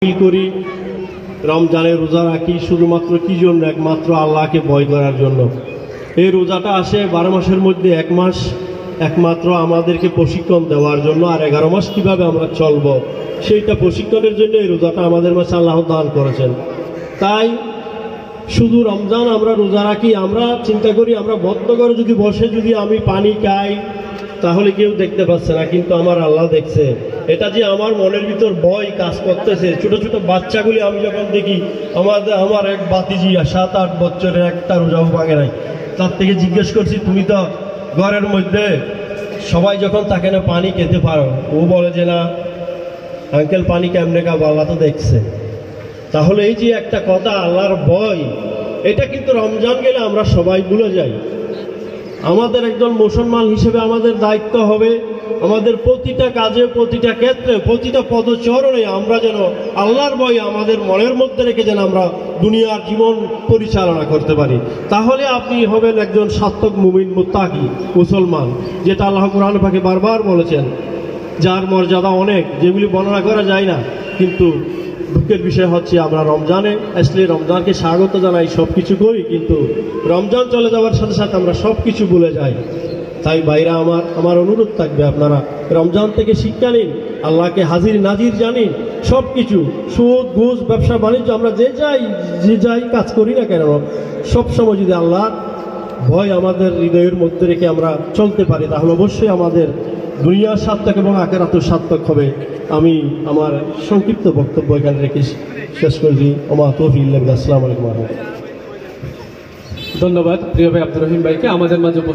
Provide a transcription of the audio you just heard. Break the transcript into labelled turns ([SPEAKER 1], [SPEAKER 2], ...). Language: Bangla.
[SPEAKER 1] করি রমজানের রোজা রাখি শুধুমাত্র কি জন্য? একমাত্র আল্লাহকে ভয় করার জন্য। এই রোজাটা আসে 12 মাসের মধ্যে 1 মাস একমাত্র আমাদেরকে প্রশিক্ষণ দেওয়ার জন্য, আর 11 মাস কিভাবে আমরা চলব সেইটা প্রশিক্ষণের জন্য এই রোজাটা আমাদের মাঝে আল্লাহ দান করেছেন। তাই শুধু রমজান আমরা রোজা রাখি, আমরা চিন্তা করি আমরা বদ্ধ করে যদি বসে যদি আমি পানি খাই তাহলে কেউ দেখতে পাচ্ছে না, কিন্তু আমার আল্লাহ দেখছে। এটা যে আমার মনের ভিতর ভয় কাজ করতেছে। ছোট ছোট বাচ্চাগুলি আমি যখন দেখি, আমার এক বাতিজি 7-8 বছরের একটা রোজাও ভাঙে নাই, তার থেকে জিজ্ঞেস করছি তুমি তো ঘরের মধ্যে সবাই যখন তাকে না পানি খেতে পারো, ও বলে যে না আঙ্কেল পানি কেমনে খাবো, আল্লাহ তো দেখছে। তাহলে এই যে একটা কথা আল্লাহর ভয়, এটা কিন্তু রমজান গেলে আমরা সবাই ভুলে যাই। আমাদের একজন মুসলমান হিসেবে আমাদের দায়িত্ব হবে আমাদের প্রতিটা কাজে, প্রতিটা ক্ষেত্রে, প্রতিটা পদচরণে আমরা যেন আল্লাহর ভয় আমাদের মনের মধ্যে রেখে যেন আমরা দুনিয়ার জীবন পরিচালনা করতে পারি। তাহলে আপনি হবেন একজন সার্থক মুমিন মুত্তাকি মুসলমান, যেটা আল্লাহ কোরআন পাকে বারবার বলেছেন, যার মর্যাদা অনেক, যেগুলি বর্ণনা করা যায় না। কিন্তু দুঃখের বিষয় হচ্ছে আমরা রমজানে আসলে রমজানকে স্বাগত জানাই, সব কিছু করি, কিন্তু রমজান চলে যাওয়ার সাথে সাথে আমরা সব কিছু ভুলে যাই। তাই ভাইরা আমার অনুরোধ থাকবে, আপনারা রমজান থেকে শিক্ষা নিন, আল্লাহকে হাজির নাজির জানিন। সব কিছু সুদ ঘুষ ব্যবসা বাণিজ্য আমরা যে যাই কাজ করি না কেন, সবসময় যদি আল্লাহর ভয় আমাদের হৃদয়ের মধ্যে রেখে আমরা চলতে পারি তাহলে অবশ্যই আমাদের দুনিয়ার সার্থক এবং আখিরাতের সার্থক হবে। আমি আমার সংক্ষিপ্ত বক্তব্য এখানে রেখে শেষ করছি। ওমা তৌফিক ইল্লা বিল্লাহ। আসসালামু আলাইকুম।
[SPEAKER 2] ধন্যবাদ প্রিয় ভাই আব্দুর রহিম ভাইকে আমাদের মাঝে